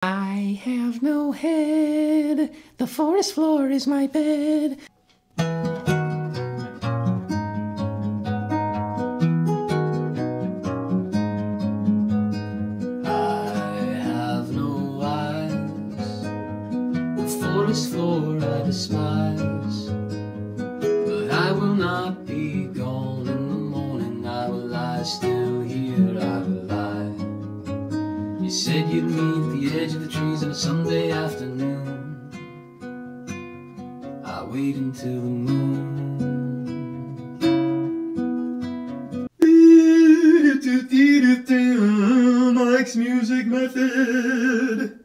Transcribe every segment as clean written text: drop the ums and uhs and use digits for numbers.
I have no head, the forest floor is my bed. Floor I despise, but I will not be gone in the morning. I will lie still here, I will lie. You said you'd meet at the edge of the trees on a Sunday afternoon. I wait until the moon. Mike's Music Method.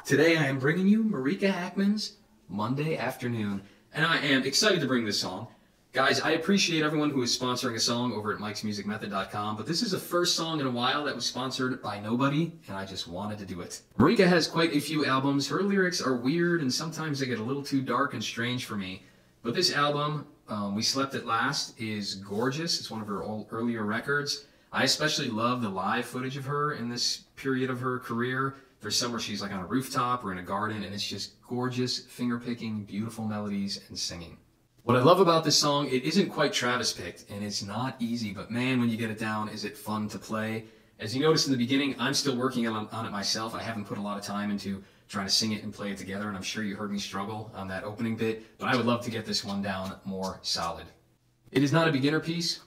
Today I am bringing you Marika Hackman's Monday Afternoon, and I am excited to bring this song. Guys, I appreciate everyone who is sponsoring a song over at mikesmusicmethod.com, but this is the first song in a while that was sponsored by nobody, and I just wanted to do it. Marika has quite a few albums. Her lyrics are weird, and sometimes they get a little too dark and strange for me, but this album, We Slept at Last, is gorgeous. It's one of her earlier records. I especially love the live footage of her in this period of her career. There's some where she's like on a rooftop or in a garden, and it's just gorgeous, finger-picking, beautiful melodies and singing. What I love about this song, it isn't quite Travis picked, and it's not easy, but man, when you get it down, is it fun to play. As you noticed in the beginning, I'm still working on it myself. I haven't put a lot of time into trying to sing it and play it together, and I'm sure you heard me struggle on that opening bit, but I would love to get this one down more solid. It is not a beginner piece.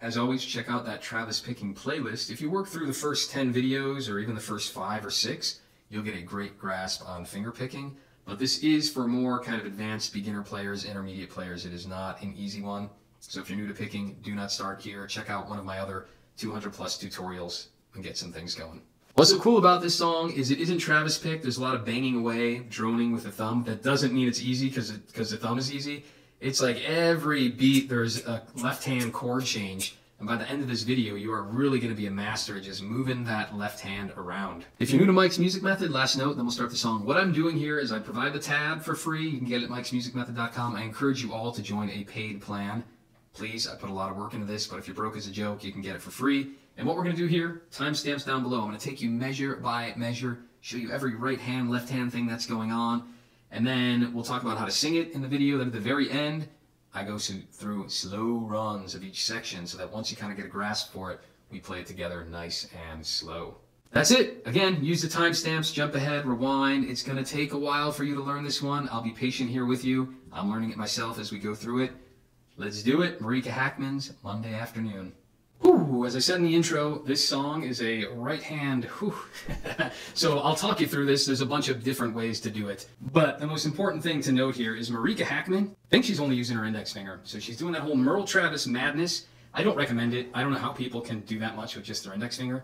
As always, check out that Travis picking playlist. If you work through the first 10 videos or even the first 5 or 6, you'll get a great grasp on finger picking. But this is for more kind of advanced beginner players, intermediate players. It is not an easy one. So if you're new to picking, do not start here. Check out one of my other 200 plus tutorials and get some things going. What's so cool about this song is it isn't Travis picked. There's a lot of banging away, droning with the thumb. That doesn't mean it's easy because the thumb is easy. It's like every beat there's a left-hand chord change, and by the end of this video, you are really going to be a master at just moving that left hand around. If you're new to Mike's Music Method, last note, then we'll start the song. What I'm doing here is I provide the tab for free. You can get it at mikesmusicmethod.com. I encourage you all to join a paid plan. Please, I put a lot of work into this, but if you're broke as a joke, you can get it for free. And what we're going to do here, timestamps down below. I'm going to take you measure by measure, show you every right hand, left hand thing that's going on. And then we'll talk about how to sing it in the video. Then at the very end, I go through slow runs of each section so that once you kind of get a grasp for it, we play it together nice and slow. That's it. Again, use the timestamps, jump ahead, rewind. It's going to take a while for you to learn this one. I'll be patient here with you. I'm learning it myself as we go through it. Let's do it. Marika Hackman's Monday Afternoon. Whew, as I said in the intro, this song is a right hand, so I'll talk you through this. There's a bunch of different ways to do it. But the most important thing to note here is Marika Hackman, I think she's only using her index finger. So she's doing that whole Merle Travis madness. I don't recommend it. I don't know how people can do that much with just their index finger.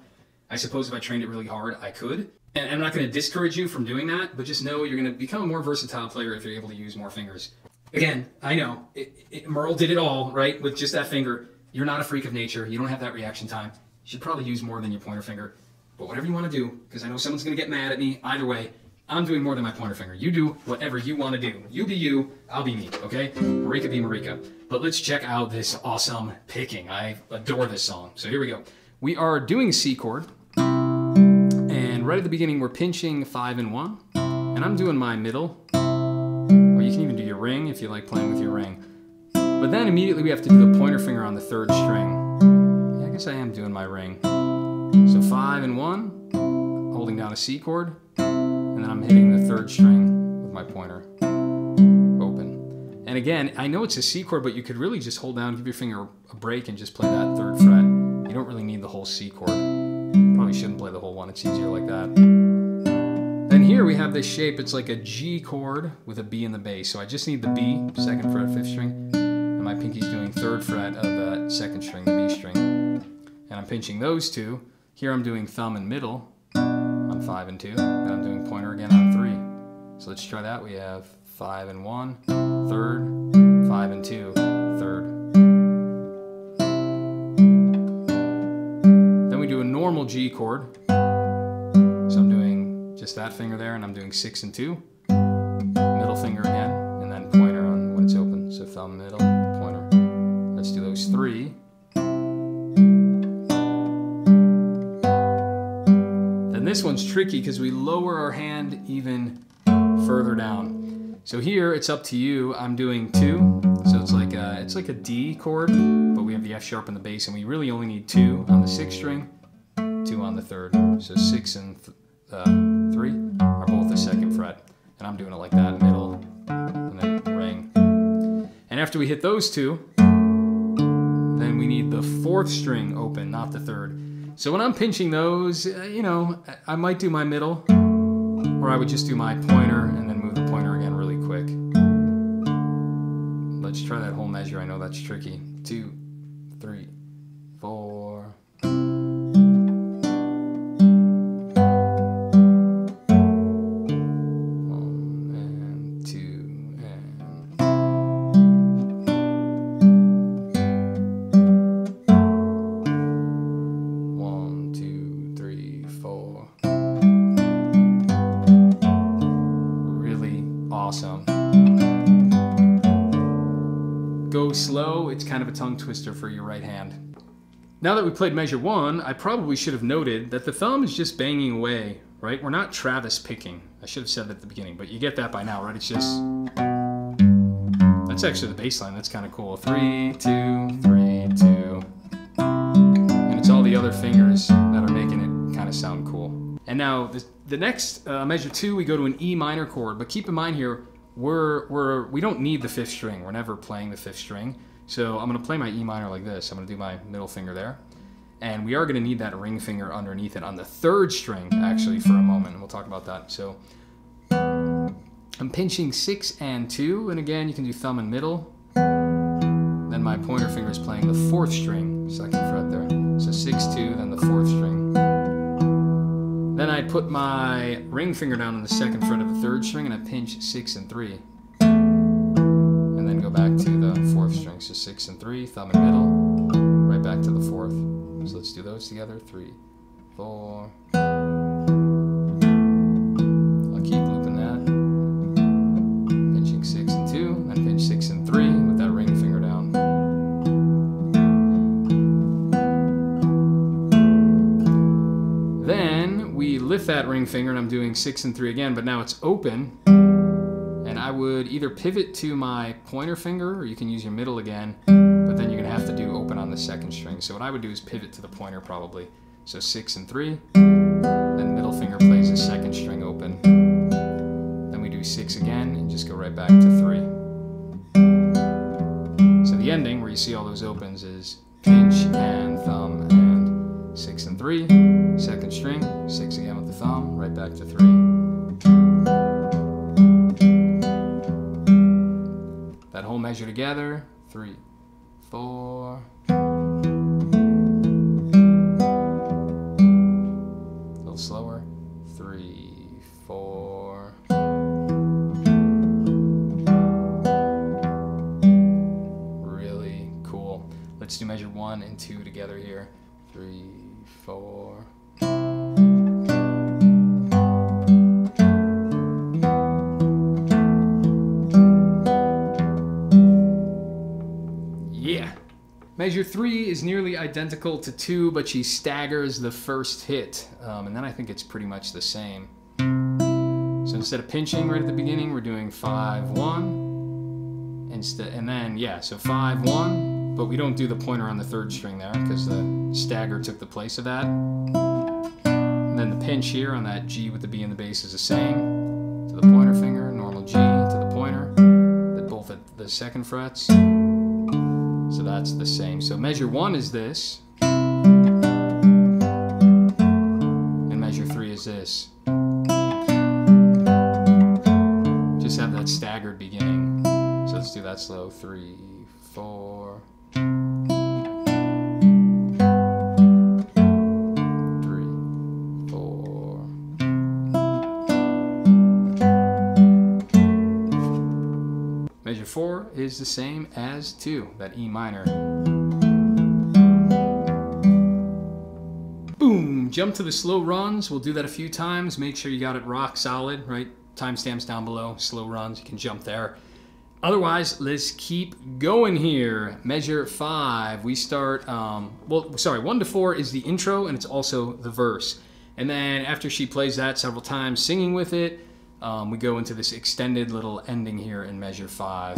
I suppose if I trained it really hard, I could. And I'm not going to discourage you from doing that, but just know you're going to become a more versatile player if you're able to use more fingers. Again, I know, Merle did it all, right, with just that finger. You're not a freak of nature. You don't have that reaction time. You should probably use more than your pointer finger. But whatever you want to do, because I know someone's going to get mad at me. Either way, I'm doing more than my pointer finger. You do whatever you want to do. You be you, I'll be me, okay? Marika be Marika. But let's check out this awesome picking. I adore this song. So here we go. We are doing C chord. And right at the beginning, we're pinching 5 and 1. And I'm doing my middle. Or you can even do your ring if you like playing with your ring. But then immediately we have to do the pointer finger on the 3rd string. Yeah, I guess I am doing my ring. So 5 and 1, holding down a C chord, and then I'm hitting the 3rd string with my pointer. Open. And again, I know it's a C chord, but you could really just hold down, give your finger a break, and just play that 3rd fret. You don't really need the whole C chord. Probably shouldn't play the whole one, it's easier like that. Then here we have this shape, it's like a G chord with a B in the bass. So I just need the B, 2nd fret, 5th string. My pinky's doing 3rd fret of that 2nd string, the B string. And I'm pinching those two. Here I'm doing thumb and middle on 5 and 2. Then I'm doing pointer again on 3. So let's try that. We have 5 and 1, 3rd, 5 and 2, 3rd. Then we do a normal G chord. So I'm doing just that finger there, and I'm doing 6 and 2. Middle finger again, and then pointer on when it's open. So thumb, middle. Let's do those 3. Then this this one's tricky because we lower our hand even further down. So here it's up to you. I'm doing 2, so it's like a D chord, but we have the F sharp in the bass, and we really only need 2 on the 6th string, 2 on the 3rd. So 6 and 3 are both the 2nd fret, and I'm doing it like that, middle, and then ring. And after we hit those 2, then we need the 4th string open, not the 3rd. So when I'm pinching those, you know, I might do my middle, or I would just do my pointer and then move the pointer again really quick. Let's try that whole measure. I know that's tricky. 2, 3, 4. Go slow, it's kind of a tongue twister for your right hand. Now that we played measure 1, I probably should have noted that the thumb is just banging away, right? We're not Travis picking. I should have said that at the beginning, but you get that by now, right? It's just... That's actually the bass line, that's kind of cool. 3, 2, 3, 2. And it's all the other fingers that are making it kind of sound cool. And now, the next, measure 2, we go to an E minor chord, but keep in mind here, we don't need the 5th string. We're never playing the 5th string. So I'm going to play my E minor like this. I'm going to do my middle finger there. And we are going to need that ring finger underneath it on the 3rd string, actually, for a moment. And we'll talk about that. So I'm pinching 6 and 2. And again, you can do thumb and middle. Then my pointer finger is playing the 4th string, 2nd fret there. So 6, 2, then the 4th string. Then I put my ring finger down on the 2nd fret of the 3rd string, and I pinch 6 and 3. And then go back to the 4th string. So 6 and 3, thumb and middle, right back to the 4th. So let's do those together. 3, 4. I'll keep looping that. Pinching 6 and 2, then pinch 6 and 3 with that ring finger down. Then we lift that ring finger, and I'm doing 6 and 3 again, but now it's open. And I would either pivot to my pointer finger, or you can use your middle again, but then you're going to have to do open on the 2nd string. So what I would do is pivot to the pointer probably. So 6 and 3, then middle finger plays the 2nd string open. Then we do 6 again, and just go right back to 3. So the ending, where you see all those opens, is pinch and thumb and 6 and 3, 2nd string, 6 again with the thumb, right back to 3. That whole measure together, 3, 4. A little slower, 3, 4. Really cool. Let's do measure 1 and 2 together here. 3, 4. Yeah. Measure 3 is nearly identical to 2, but she staggers the first hit. And then I think it's pretty much the same. So instead of pinching right at the beginning, we're doing 5, 1. And then, yeah, so 5, 1. But we don't do the pointer on the 3rd string there, because the stagger took the place of that. And then the pinch here on that G with the B in the bass is the same. To the pointer finger, normal G to the pointer. They're both at the 2nd frets. So that's the same. So measure 1 is this. And measure 3 is this. Just have that staggered beginning. So let's do that slow. 3, 4. 3, 4. Measure 4 is the same as 2, that E minor. Boom! Jump to the slow runs. We'll do that a few times. Make sure you got it rock solid, right? Timestamps down below. Slow runs, you can jump there. Otherwise, let's keep going here. Measure 5, we start, 1 to 4 is the intro, and it's also the verse. And then after she plays that several times, singing with it, we go into this extended little ending here in measure 5.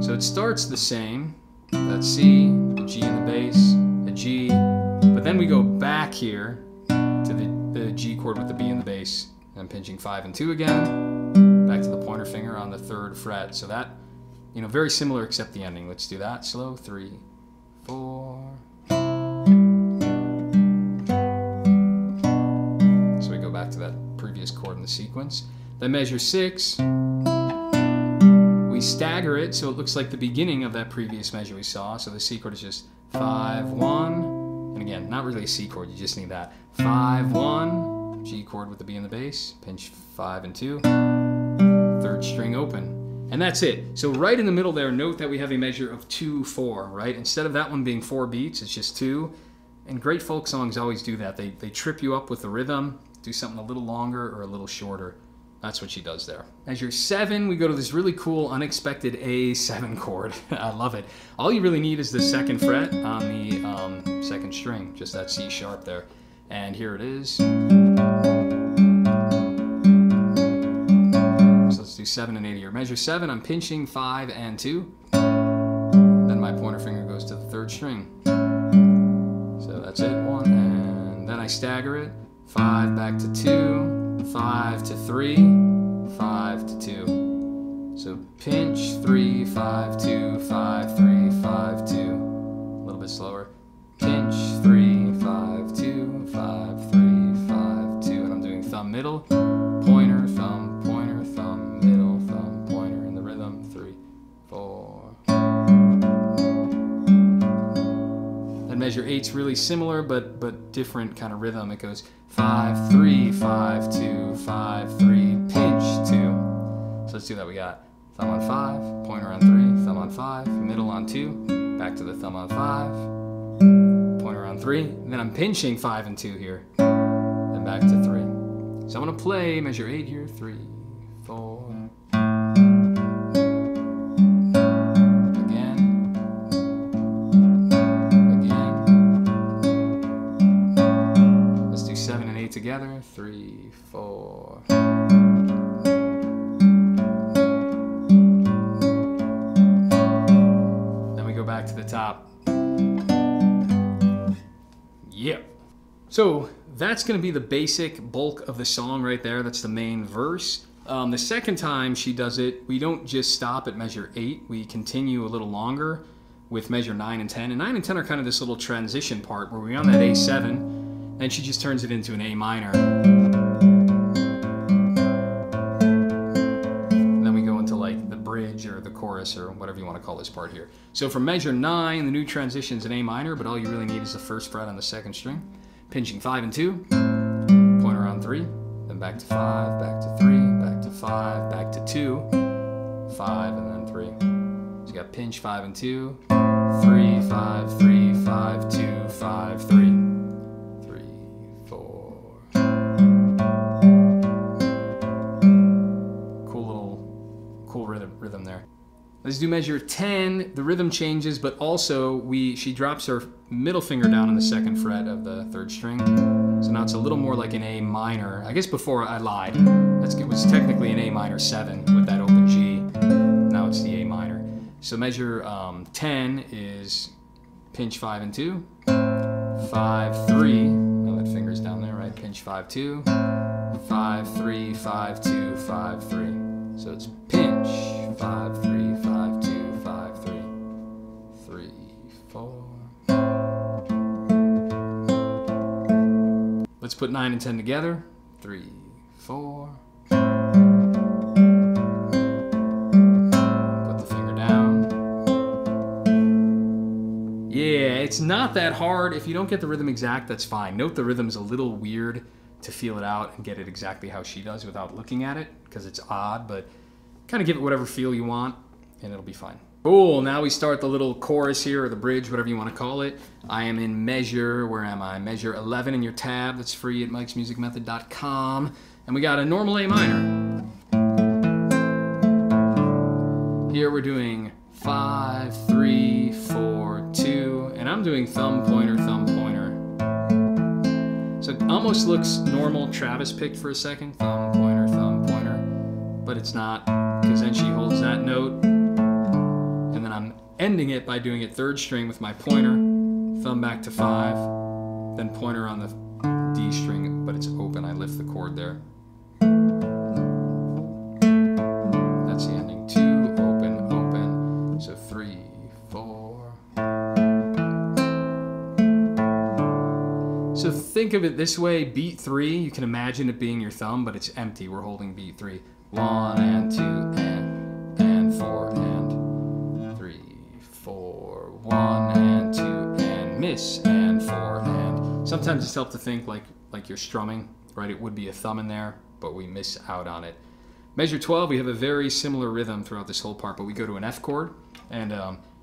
So it starts the same, that C, a G in the bass, a G, but then we go back here to the G chord with the B in the bass. And I'm pinching 5 and 2 again, back to the pointer finger on the 3rd fret. So that, you know, very similar except the ending. Let's do that slow. 3, 4. So we go back to that previous chord in the sequence. Then measure 6. We stagger it so it looks like the beginning of that previous measure we saw. So the C chord is just 5, 1. And again, not really a C chord, you just need that. 5, 1, G chord with the B in the bass, pinch 5 and 2, 3rd string open. And that's it. So right in the middle there, note that we have a measure of 2, 4, right? Instead of that one being 4 beats, it's just 2. And great folk songs always do that. They trip you up with the rhythm, do something a little longer or a little shorter. That's what she does there. Measure 7, we go to this really cool, unexpected A7 chord. I love it. All you really need is the 2nd fret on the 2nd string, just that C sharp there. And here it is. So let's do 7 and 8 here. Measure 7, I'm pinching 5 and 2. Then my pointer finger goes to the 3rd string. So that's it, 1, and then I stagger it. 5 back to 2. 5 to 3, 5 to 2. So pinch 3, 5, 2, 5, 3, 5, 2. A little bit slower. Pinch 3, 5, 2, 5, 3, 5, 2. And I'm doing thumb middle, pointer, thumb, middle, thumb, pointer in the rhythm. 3, 4. Then measure 8's really similar but different kind of rhythm. It goes 5, 3, 5, 2, 5, 3, pinch 2. So let's do that. We got thumb on 5, pointer on 3, thumb on 5, middle on 2, back to the thumb on 5, pointer on 3, and then I'm pinching 5 and 2 here, then back to 3. So I'm going to play measure 8 here, 3, 4. Together, 3, 4. Then we go back to the top. Yep. So that's going to be the basic bulk of the song right there. That's the main verse. The second time she does it, we don't just stop at measure 8. We continue a little longer with measure 9 and 10. And 9 and 10 are kind of this little transition part where we're on that A7. Then she just turns it into an A minor. And then we go into like the bridge or the chorus or whatever you want to call this part here. So for measure 9, the new transition is an A minor, but all you really need is the 1st fret on the 2nd string. Pinching 5 and 2, pointer on 3, then back to 5, back to 3, back to 5, back to 2, 5, and then 3. So you got pinch 5 and 2, 3, 5, 3, 5, 2, 5, 3. Rhythm there. Let's do measure 10. The rhythm changes, but also she drops her middle finger down on the 2nd fret of the 3rd string. So now it's a little more like an A minor. I guess before I lied. It was technically an A minor 7 with that open G. Now it's the A minor. So measure 10 is pinch 5 and 2, 5, 3. Oh, that finger's down there, right? Pinch 5, 2, 5, 3, 5, 2, 5, 3. So it's pinch 5, 3, 5, 2, 5, 3, 3, 4. Let's put 9 and 10 together. 3, 4. Put the finger down. Yeah, it's not that hard. If you don't get the rhythm exact, that's fine. Note the rhythm's a little weird to feel it out and get it exactly how she does without looking at it, because it's odd, but kind of give it whatever feel you want, and it'll be fine. Cool, now we start the little chorus here, or the bridge, whatever you want to call it. I am in measure, where am I? Measure 11 in your tab, that's free at mikesmusicmethod.com. And we got a normal A minor. Here we're doing 5, 3, 4, 2, and I'm doing thumb, pointer, So it almost looks normal Travis picked for a second. Thumb, pointer, but it's not, because then she holds that note, and then I'm ending it by doing it third string with my pointer, thumb back to 5, then pointer on the D string, but it's open. I lift the chord there. That's the ending. 2, open, open. So 3, 4. So think of it this way. Beat 3, you can imagine it being your thumb, but it's empty. We're holding beat 3. 1 and 2 and 4 and 3, 4. 1 and 2 and miss and 4 and. Sometimes it's helpful to think like you're strumming, right? It would be a thumb in there, but we miss out on it. Measure 12, we have a very similar rhythm throughout this whole part, but we go to an F chord, and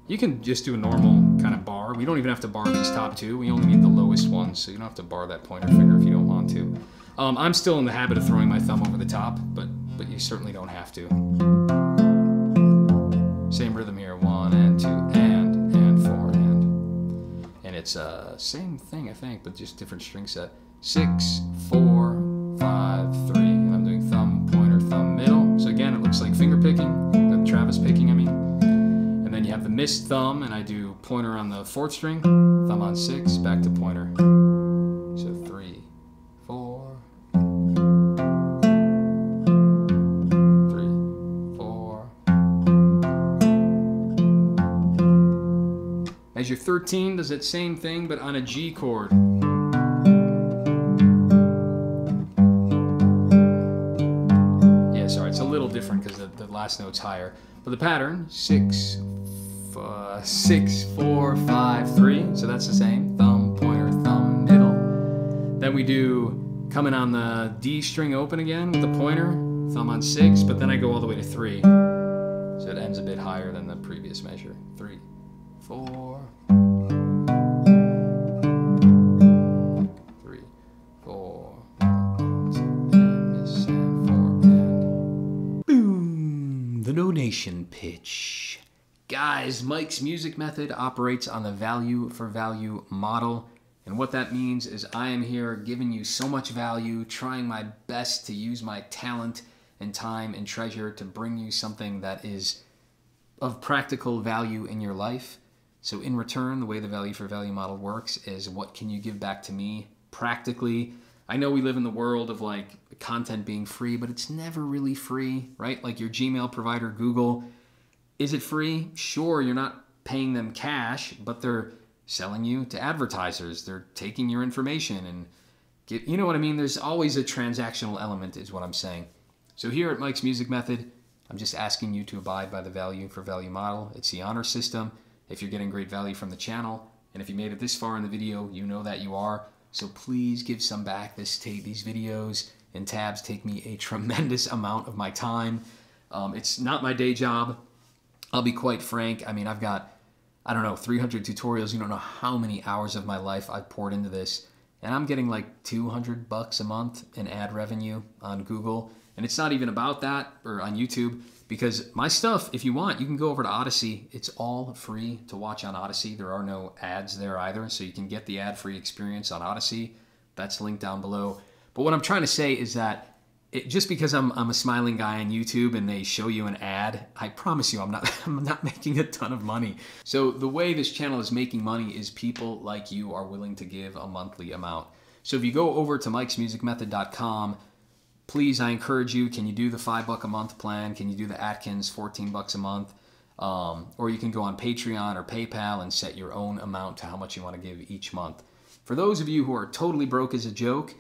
you can just do a normal kind of bar. We don't even have to bar these top 2. We only need the lowest ones, so you don't have to bar that pointer finger if you don't want to. I'm still in the habit of throwing my thumb over the top, but you certainly don't have to. Same rhythm here, 1 and 2 and 4 and it's same thing I think, but just different string set. 6, 4, 5, 3, and I'm doing thumb, pointer, thumb, middle. So again, it looks like finger picking, Travis picking, I mean. And then you have the missed thumb, and I do pointer on the 4th string, thumb on 6, back to pointer. So 3, 4. 3, 4. Measure 13 does that same thing, but on a G chord. Yeah, sorry, it's a little different because the last note's higher. But the pattern, 6, 4, 5, 3. So that's the same. Thumb, pointer, thumb, middle. Then we do coming on the D string open again with the pointer, thumb on 6, but then I go all the way to 3. So it ends a bit higher than the previous measure. 3, 4. 3, 4. And miss and 4 and boom! The donation pitch. Guys, Mike's music method operates on the value for value model. And what that means is I am here giving you so much value, trying my best to use my talent and time and treasure to bring you something that is of practical value in your life. So in return, the way the value for value model works is what can you give back to me practically? I know we live in the world of like content being free, but it's never really free, right? Like your Gmail provider, Google, is it free? Sure, you're not paying them cash, but they're selling you to advertisers. They're taking your information and you know what I mean? There's always a transactional element is what I'm saying. So here at Mike's Music Method, I'm just asking you to abide by the value for value model. It's the honor system. If you're getting great value from the channel, and if you made it this far in the video, you know that you are. So please give some back. These videos and tabs take me a tremendous amount of my time. It's not my day job. I'll be quite frank. I mean, I've got, I don't know, 300 tutorials. You don't know how many hours of my life I've poured into this. And I'm getting like $200 a month in ad revenue on Google. And it's not even about that, or on YouTube, because my stuff, if you want, you can go over to Odyssey. It's all free to watch on Odyssey. There are no ads there either, so you can get the ad-free experience on Odyssey. That's linked down below. But what I'm trying to say is that just because I'm a smiling guy on YouTube and they show you an ad, I promise you I'm not making a ton of money. So the way this channel is making money is people like you are willing to give a monthly amount. So if you go over to mikesmusicmethod.com, please, I encourage you, can you do the $5 a month plan? Can you do the Atkins $14 a month? Or you can go on Patreon or PayPal and set your own amount to how much you want to give each month. For those of you who are totally broke as a joke,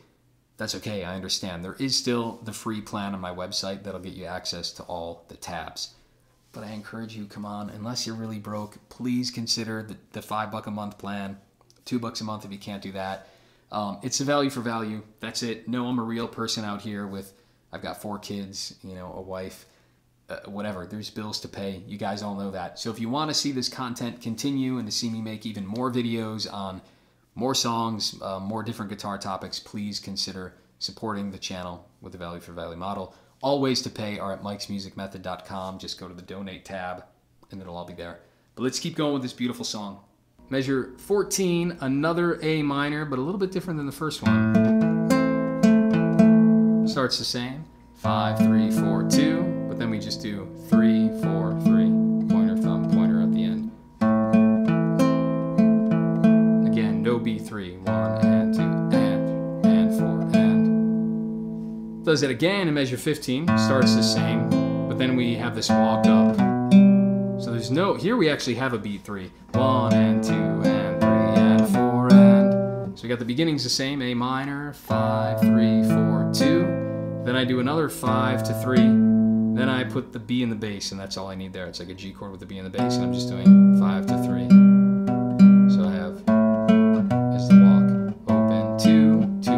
that's okay, I understand. There is still the free plan on my website that'll get you access to all the tabs. But I encourage you, come on, unless you're really broke, please consider the $5 a month plan, $2 a month if you can't do that. It's a value for value. That's it. No, I'm a real person out here with, I've got 4 kids, you know, a wife, whatever. There's bills to pay. You guys all know that. So if you want to see this content continue and to see me make even more videos on more songs, more different guitar topics, please consider supporting the channel with the value for value model. All ways to pay are at mikesmusicmethod.com. Just go to the donate tab and it'll all be there. But let's keep going with this beautiful song. Measure 14, another A minor, but a little bit different than the first one. starts the same. 5, 3, 4, 2, but then we just do 3, 4, 3, pointer, thumb, pointer at the end. Again, no B3, 1 and 2, and 4, and. Does it again in measure 15, starts the same, but then we have this walk up. So there's no, here we actually have a beat 3. 1 and 2 and 3 and 4 and. So we got the beginnings the same, A minor, 5, 3, 4, 2. Then I do another 5 to 3. Then I put the B in the bass, and that's all I need there. It's like a G chord with the B in the bass, and I'm just doing 5 to 3. So I have, is the walk, open, 2, 2,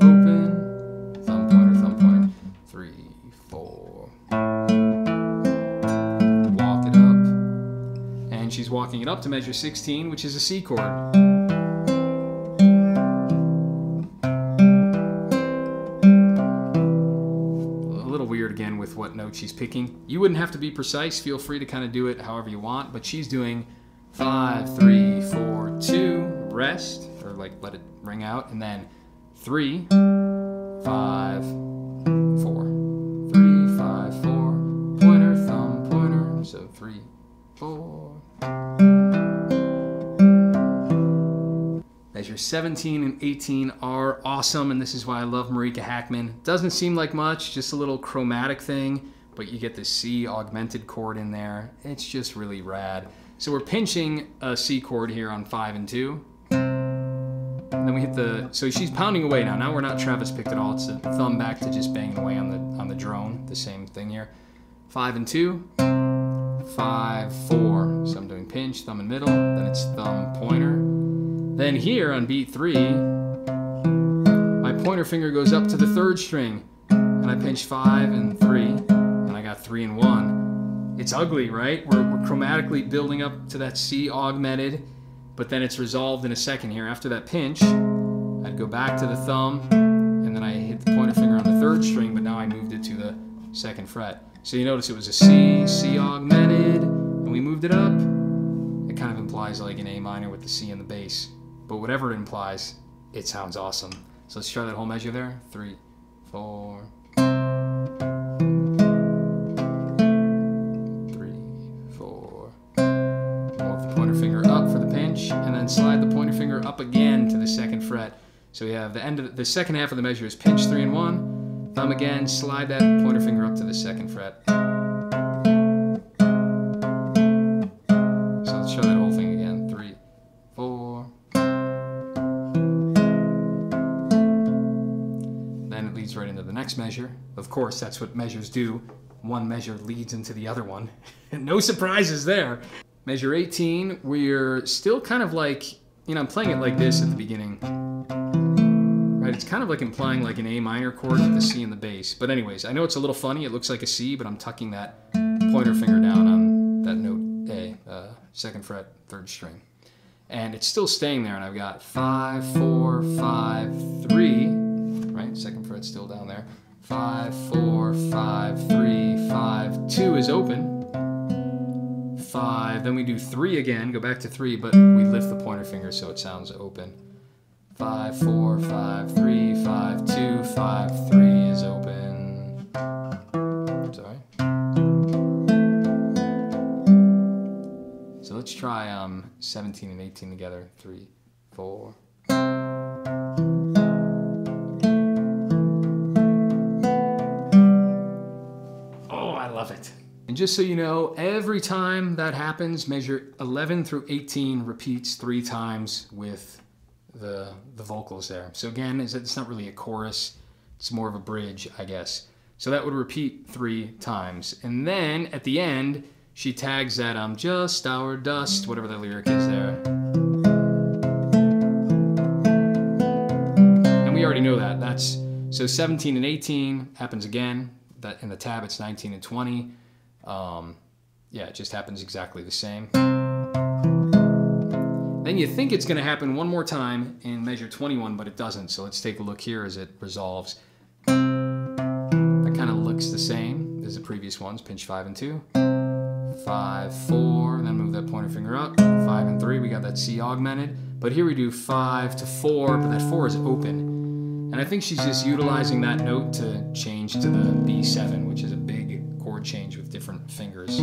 open, thumb pointer, 3, 4. Walk it up. And she's walking it up to measure 16, which is a C chord. Again with what note she's picking. You wouldn't have to be precise. Feel free to kind of do it however you want, but she's doing 5, 3, 4, 2, rest, or like let it ring out, and then 3, 5, 4. 3, 5, 4, pointer, thumb, pointer, so 3, 4. Measure 17 and 18 are awesome, and this is why I love Marika Hackman. Doesn't seem like much, just a little chromatic thing, but you get the C augmented chord in there. It's just really rad. So we're pinching a C chord here on 5 and 2. And then we hit the, so she's pounding away now. Now we're not Travis picked at all. It's a thumb back to just banging away on the drone. The same thing here. 5 and 2, 5, 4. So I'm doing pinch, thumb and middle, then it's thumb, pointer. Then here on beat 3, my pointer finger goes up to the 3rd string, and I pinch 5 and 3, and I got 3 and 1. It's ugly, right? We're chromatically building up to that C augmented, but then it's resolved in a second here. After that pinch, I'd go back to the thumb, and then I hit the pointer finger on the 3rd string, but now I moved it to the 2nd fret. So you notice it was a C, C augmented, and we moved it up. It kind of implies like an A minor with the C in the bass. But whatever it implies, it sounds awesome. So let's try that whole measure there. 3, 4. 3, 4. Move the pointer finger up for the pinch, and then slide the pointer finger up again to the 2nd fret. So we have the end of the second half of the measure is pinch 3 and 1. Thumb again, slide that pointer finger up to the 2nd fret. So let's show that whole thing again. 3, 4. Right into the next measure. Of course, that's what measures do. One measure leads into the other one. No surprises there. Measure 18, we're still kind of like, you know, I'm playing it like this at the beginning. Right, it's kind of like implying like an A minor chord with the C in the bass. But anyways, I know it's a little funny. It looks like a C, but I'm tucking that pointer finger down on that note A, 2nd fret, 3rd string. And it's still staying there, and I've got 5, 4, 5, 3, right? 2nd fret still down there. 5, 4, 5, 3, 5, 2 is open. 5, then we do 3 again, go back to 3, but we lift the pointer finger so it sounds open. 5, 4, 5, 3, 5, 2, 5, 3 is open. Sorry. So let's try 17 and 18 together. 3, 4. Love it. And just so you know, every time that happens, measure 11 through 18 repeats 3 times with the vocals there. So again, it's not really a chorus, it's more of a bridge, I guess. So that would repeat 3 times. And then at the end, she tags that just our dust, whatever the lyric is there. And we already know that. That's so 17 and 18 happens again. That in the tab it's 19 and 20. Yeah, it just happens exactly the same. Then you think it's going to happen one more time in measure 21, but it doesn't. So let's take a look here as it resolves. That kind of looks the same as the previous ones. Pinch 5 and 2. 5, 4, then move that pointer finger up. 5 and 3, we got that C augmented. But here we do 5 to 4, but that 4 is open. And And I think she's just utilizing that note to change to the B7, which is a big chord change with different fingers.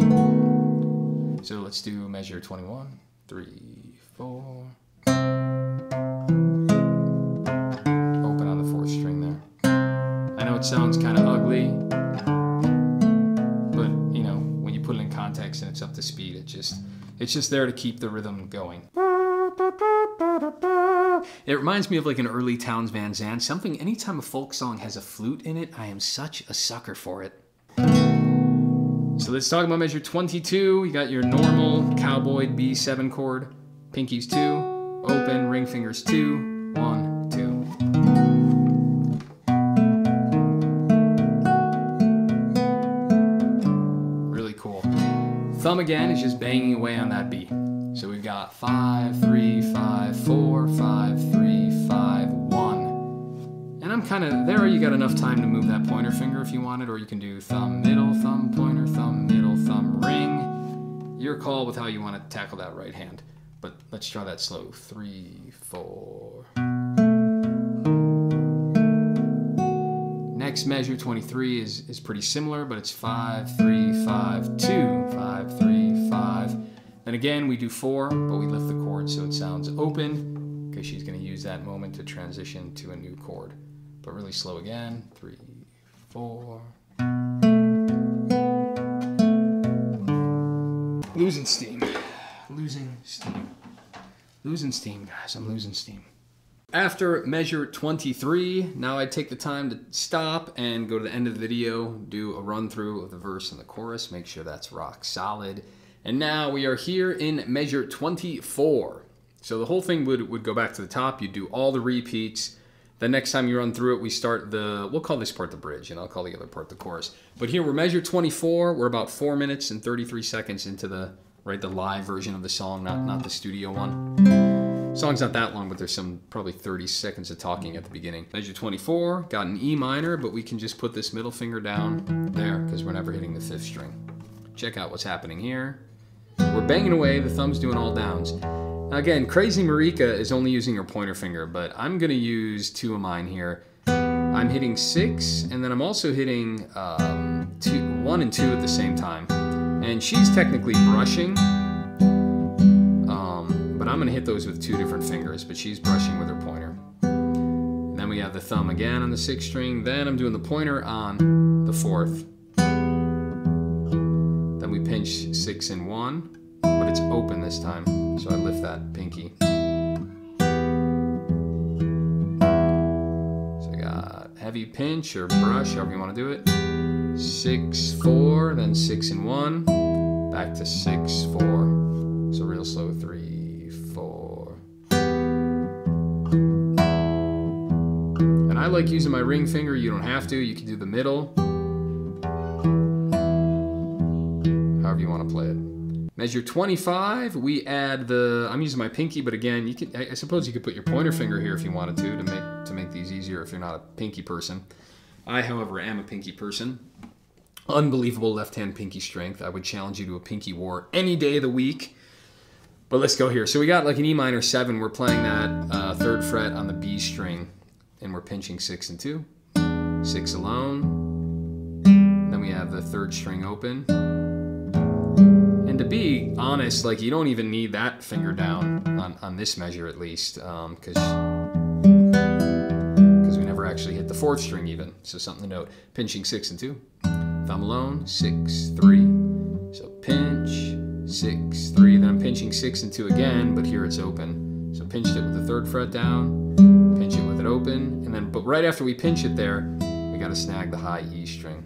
So let's do measure 21, 3, 4. Open on the 4th string there. I know it sounds kind of ugly, but you know, when you put it in context and it's up to speed, it's just there to keep the rhythm going. It reminds me of like an early Townes Van Zandt, something, anytime a folk song has a flute in it, I am such a sucker for it. So let's talk about measure 22. You got your normal cowboy B7 chord, pinkies 2, open, ring fingers 2, 1, 2. Really cool. Thumb again is just banging away on that B. So we've got 5, 3, 5, 4, 5, 3, 5, 1. And I'm kind of there. You got enough time to move that pointer finger if you wanted, or you can do thumb, middle, thumb, pointer, thumb, middle, thumb, ring. Your call with how you want to tackle that right hand. But let's try that slow. 3, 4. Next measure 23 is pretty similar, but it's 5, 3, 5, 2, 5, 3, 5. Then again, we do 4, but we lift the chord so it sounds open, because she's going to use that moment to transition to a new chord. But really slow again. 3, 4. Losing steam. Losing steam. Losing steam, guys. I'm losing steam. After measure 23, now I take the time to stop and go to the end of the video, do a run through of the verse and the chorus, make sure that's rock solid. And now we are here in measure 24. So the whole thing would go back to the top. You do all the repeats. The next time you run through it, we start we'll call this part the bridge, and I'll call the other part the chorus. But here we're measure 24. We're about 4 minutes and 33 seconds into the live version of the song, not the studio one. The song's not that long, but there's probably 30 seconds of talking at the beginning. Measure 24, got an E minor, but we can just put this middle finger down there because we're never hitting the 5th string. Check out what's happening here. We're banging away, the thumb's doing all downs. Now again, Crazy Marika is only using her pointer finger, but I'm gonna use 2 of mine here. I'm hitting 6, and then I'm also hitting 1 and 2 at the same time. And she's technically brushing, but I'm gonna hit those with 2 different fingers, but she's brushing with her pointer. And then we have the thumb again on the 6th string, then I'm doing the pointer on the 4th. Then we pinch 6 and 1, but it's open this time, so I lift that pinky. So I got heavy pinch or brush, however you want to do it. 6, 4, then 6 and 1, back to 6, 4. So real slow, 3, 4. And I like using my ring finger. You don't have to. You can do the middle. However you want to play it. Measure 25, we add I'm using my pinky, but again, I suppose you could put your pointer finger here if you wanted to make these easier if you're not a pinky person. I, however, am a pinky person. Unbelievable left-hand pinky strength. I would challenge you to a pinky war any day of the week. But let's go here. So we got like an E minor 7. We're playing that 3rd fret on the B string, and we're pinching 6 and 2. 6 alone. Then we have the 3rd string open. And to be honest, like you don't even need that finger down on this measure at least, because we never actually hit the 4th string even. So something to note. Pinching 6 and 2. Thumb alone, 6, 3. So pinch, 6, 3. Then I'm pinching 6 and 2 again, but here it's open. So pinched it with the 3rd fret down, pinch it with it open, and then but right after we pinch it there, we got to snag the high E string.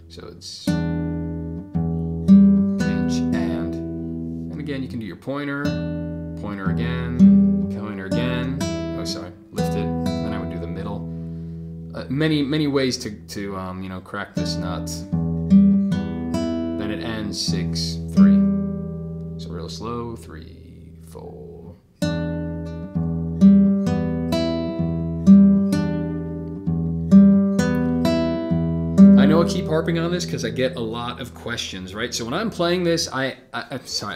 So it's pinch and again you can do your pointer again, oh sorry, lift it, and then I would do the middle. Many ways to crack this nut. Then it ends 6, 3. So real slow, 3, 4. I know I keep harping on this because I get a lot of questions, right? So when I'm playing this, I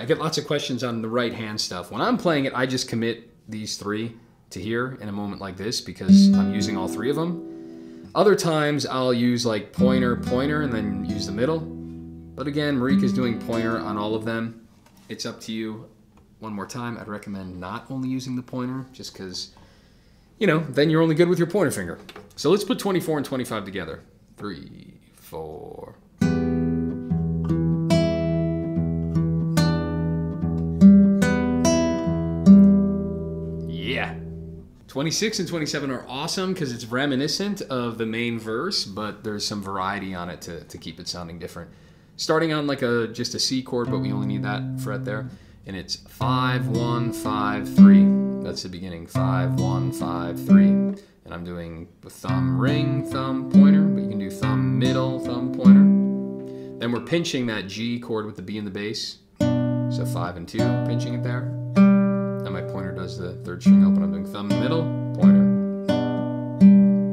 get lots of questions on the right hand stuff. When I'm playing it, I just commit these 3 to hear in a moment like this because I'm using all three of them. Other times I'll use like pointer, pointer, and then use the middle. But again, Marika's doing pointer on all of them. It's up to you. One more time, I'd recommend not only using the pointer, just because, you know, then you're only good with your pointer finger. So let's put 24 and 25 together. 3, 4. Yeah. 26 and 27 are awesome because it's reminiscent of the main verse, but there's some variety on it to keep it sounding different. Starting on like just a C chord, but we only need that fret there. And it's 5, 1, 5, 3. That's the beginning. 5, 1, 5, 3. And I'm doing the thumb ring, thumb pointer, but you can do thumb middle, thumb pointer. Then we're pinching that G chord with the B in the bass. So 5 and 2, pinching it there. Then my pointer does the third string open. I'm doing thumb middle, pointer.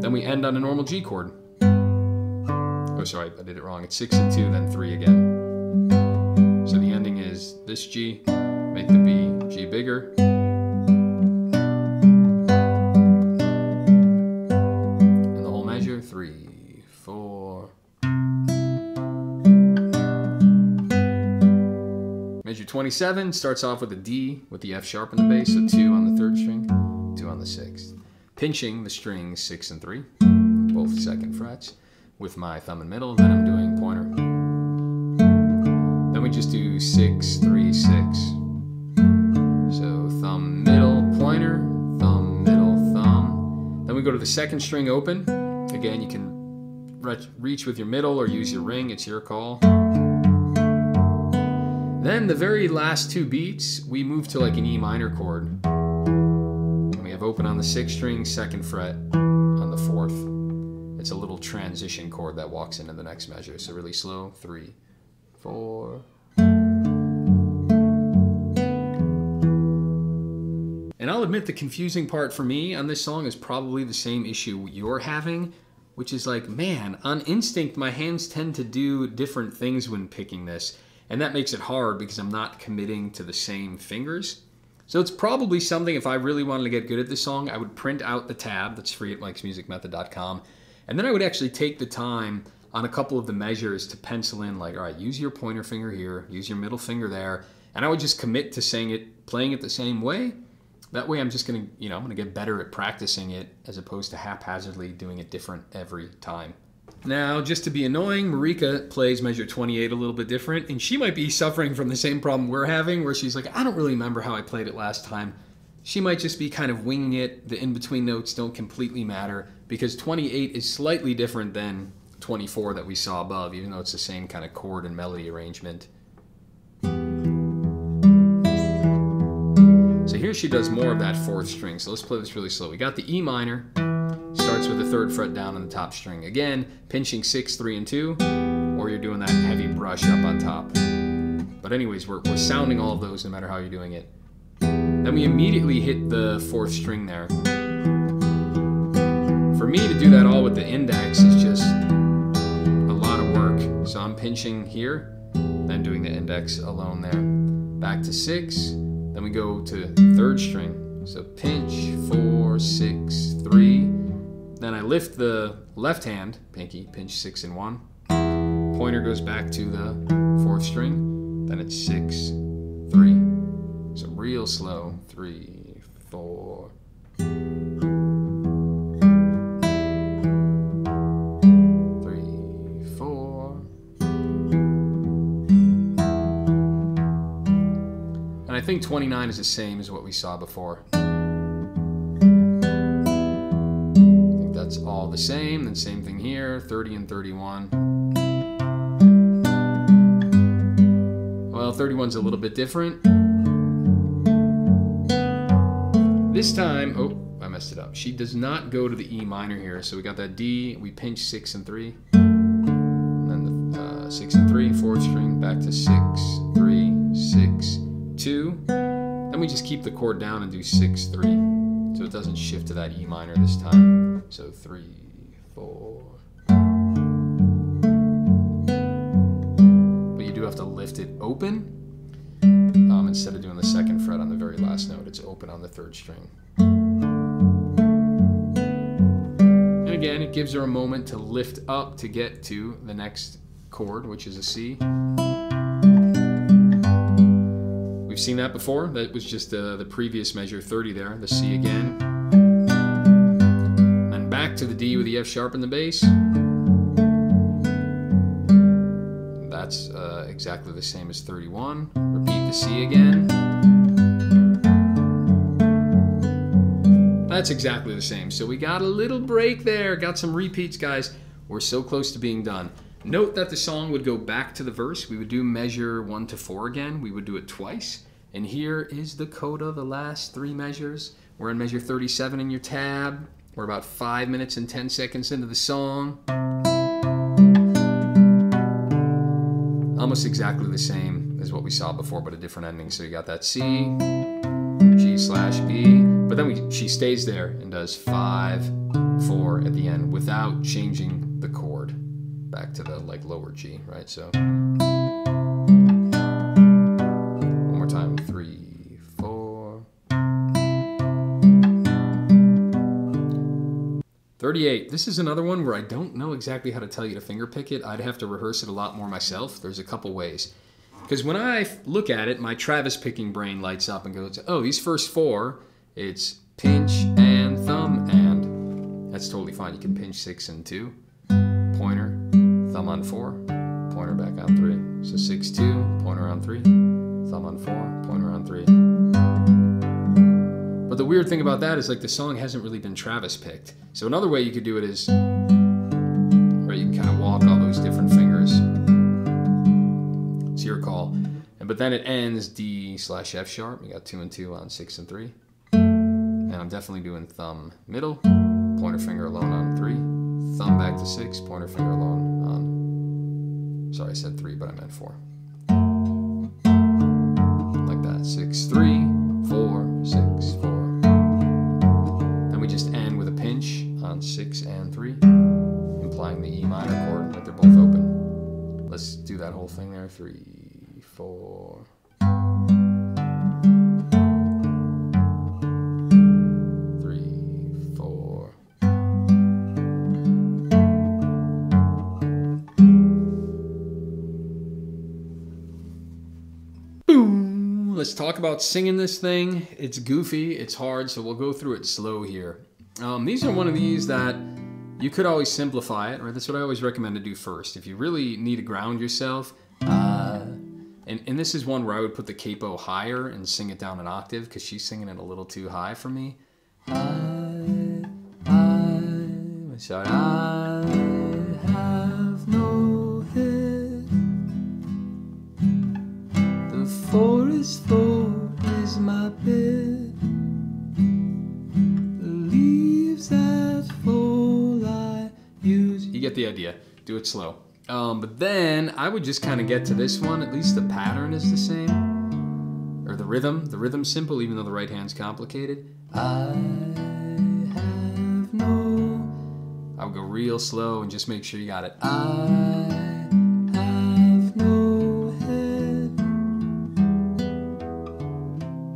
Then we end on a normal G chord. Oh, sorry, I did it wrong. It's 6 and 2, then 3 again. So the ending is this G, make the B, G bigger. And the whole measure, 3, 4. Measure 27 starts off with a D with the F sharp in the bass, so 2 on the third string, 2 on the sixth. Pinching the strings 6 and 3, both second frets, with my thumb and middle, then I'm doing pointer. Then we just do 6, 3, 6. So thumb, middle, pointer, thumb, middle, thumb. Then we go to the second string open. Again, you can reach with your middle or use your ring, it's your call. Then the very last 2 beats, we move to like an E minor chord. And we have open on the 6th string, 2nd fret on the 4th. It's a little transition chord that walks into the next measure. So really slow, 3, 4. And I'll admit the confusing part for me on this song is probably the same issue you're having, which is like, man, on instinct, my hands tend to do different things when picking this. And that makes it hard because I'm not committing to the same fingers. So it's probably something, if I really wanted to get good at this song, I would print out the tab that's free at mikesmusicmethod.com. And then I would actually take the time on a couple of the measures to pencil in like, all right, use your pointer finger here, use your middle finger there. And I would just commit to playing it the same way. That way I'm just gonna, I'm gonna get better at practicing it as opposed to haphazardly doing it different every time. Now, just to be annoying, Marika plays measure 28 a little bit different, and she might be suffering from the same problem we're having where she's like, I don't really remember how I played it last time. She might just be kind of winging it. The in-between notes don't completely matter because 28 is slightly different than 24 that we saw above, even though it's the same kind of chord and melody arrangement. So here she does more of that 4th string. So let's play this really slow. We got the E minor, starts with the 3rd fret down on the top string. Again, pinching 6, 3, and 2, or you're doing that heavy brush up on top. But anyways, we're sounding all of those no matter how you're doing it. Then we immediately hit the 4th string there. For me to do that all with the index is just a lot of work. So I'm pinching here, then doing the index alone there. Back to 6, then we go to 3rd string. So pinch, 4, 6, 3. Then I lift the left hand, pinky, pinch 6 and 1. Pointer goes back to the 4th string. Then it's 6, 3. So real slow, 3, 4. 3, 4. And I think 29 is the same as what we saw before. I think that's all the same. Then same thing here, 30 and 31. Well, 31's a little bit different. This time, oh, I messed it up. She does not go to the E minor here. So we got that D, we pinch 6 and 3. And then the 6 and 3, 4th string, back to 6, 3, 6, 2. Then we just keep the chord down and do 6, 3. So it doesn't shift to that E minor this time. So 3, 4. But you do have to lift it open. Instead of doing the 2nd fret on the very last note, it's open on the 3rd string. again, it gives her a moment to lift up to get to the next chord, which is a C. We've seen that before. That was just the previous measure, 30 there, the C again. And back to the D with the F sharp in the bass. That's exactly the same as 31. Repeat the C again. That's exactly the same. So we got a little break there. Got some repeats, guys. We're so close to being done. Note that the song would go back to the verse. We would do measure 1 to 4 again. We would do it twice. And here is the coda, the last 3 measures. We're in measure 37 in your tab. We're about 5 minutes and 10 seconds into the song. Almost exactly the same as what we saw before, but a different ending. So you got that C, G/B, but then she stays there and does 5, 4 at the end without changing the chord back to the lower G, right? So one more time, 3, 4. 38. This is another one where I don't know exactly how to tell you to finger pick it. I'd have to rehearse it a lot more myself. There's a couple ways. Because when I look at it, my Travis picking brain lights up and goes, oh, these first 4, it's pinch and thumb and. That's totally fine. You can pinch 6 and 2. Pointer, thumb on 4, pointer back on 3. So 6, 2, pointer on 3, thumb on 4, pointer on 3. But the weird thing about that is the song hasn't really been Travis picked. So another way you could do it is, right, you can kind of walk all those different fingers. It's your call. But then it ends D/F sharp. You got 2 and 2 on 6 and 3. And I'm definitely doing thumb middle, pointer finger alone on 3, thumb back to 6, pointer finger alone on, sorry I said 3 but I meant 4. Like that, 6, 3, 4, 6, 4. Then we just end with a pinch on 6 and 3, implying the E minor chord that they're both open. Let's do that whole thing there, 3, 4. 3, 4. Boom! Let's talk about singing this thing. It's goofy, it's hard, so we'll go through it slow here. These are one of these that you could always simplify it, right? That's what I always recommend to do first. If you really need to ground yourself, and this is one where I would put the capo higher and sing it down an octave because she's singing it a little too high for me. Sorry, I have no head. The forest floor is my bed. The leaves that fall I use. You get the idea. Do it slow. But then I would just kind of get to this one. At least the pattern is the same. Or the rhythm. The rhythm's simple, even though the right hand's complicated. I would go real slow and just make sure you got it. I have no head.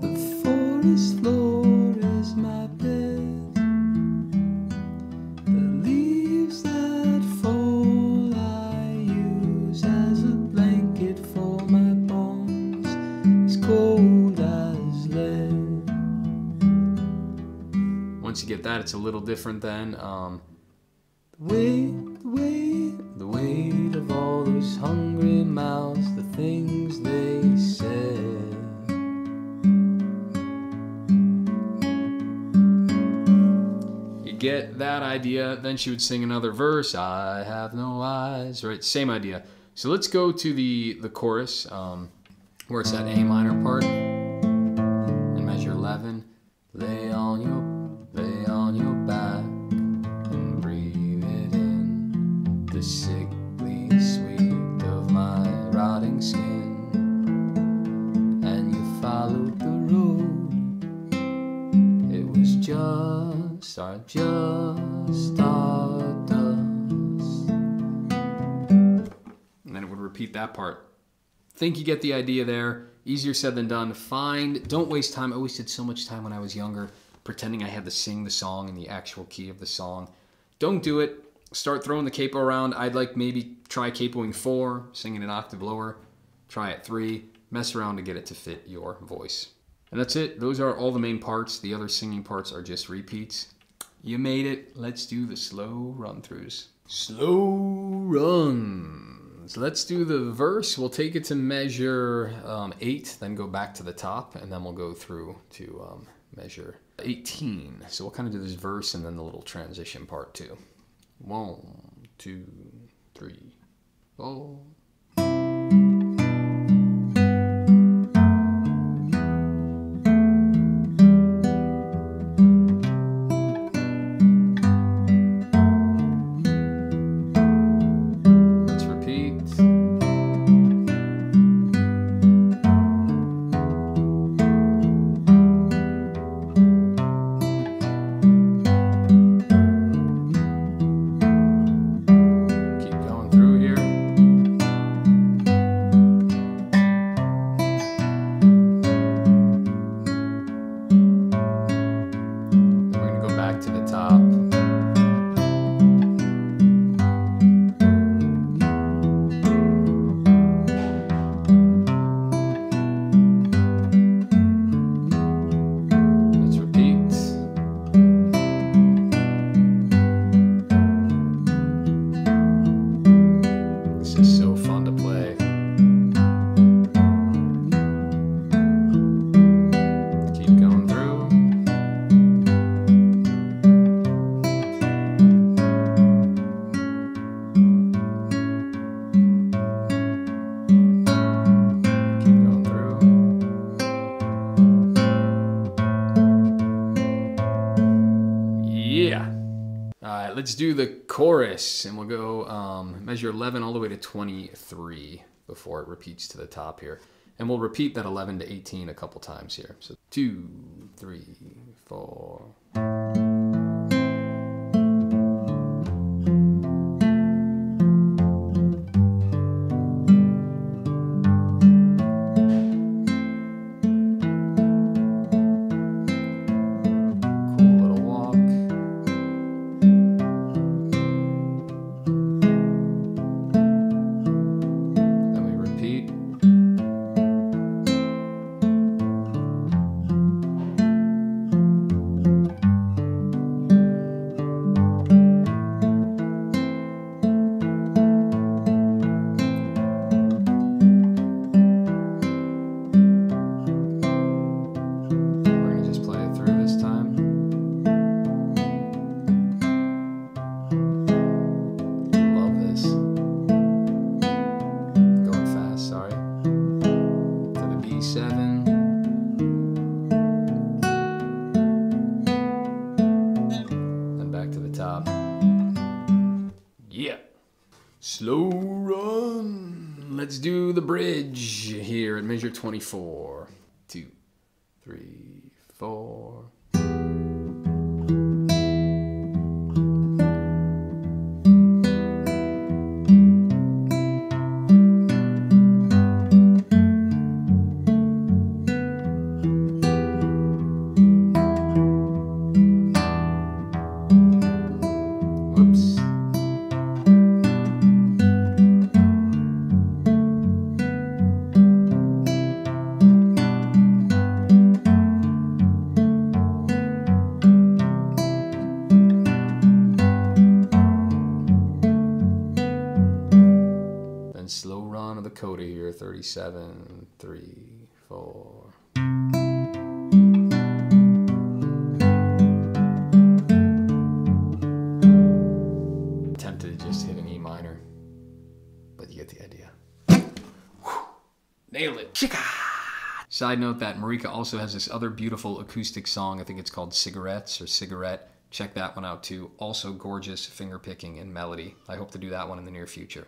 The forest floor is my bed. The leaves that fall I use as a blanket for my bones. It's cold as lead. Once you get that, it's a little different then. The weight of all those hungry mouths, the things they said. You get that idea. Then she would sing another verse. I have no eyes, right? Same idea. So let's go to the chorus, where it's that A minor part in measure 11. Lay on your back. The sickly sweet of my rotting skin, and you followed the road. It was just stardust. And then it would repeat that part. Think you get the idea there. Easier said than done. Don't waste time. I wasted so much time when I was younger pretending I had to sing the song in the actual key of the song. don't do it. Start throwing the capo around. I'd like maybe try capoing 4, singing an octave lower. Try it 3. Mess around to get it to fit your voice. And that's it. Those are all the main parts. The other singing parts are just repeats. You made it. Let's do the slow run-throughs. Slow runs. Let's do the verse. We'll take it to measure 8, then go back to the top, and then we'll go through to measure 18. So we'll kind of do this verse and then the little transition part too. 1, 2, 3, 4. Let's do the chorus, and we'll go measure 11 all the way to 23 before it repeats to the top here. And we'll repeat that 11 to 18 a couple times here. So 2, 3, 4. Slow run. Let's do the bridge here at measure 24. 2, 3, 4. Slow run of the Coda here, 37, 3, 4. Tempted to just hit an E minor, but you get the idea. Nailed it. Side note that Marika also has this other beautiful acoustic song. I think it's called Cigarettes or Cigarette. Check that one out too. Also gorgeous finger picking and melody. I hope to do that one in the near future.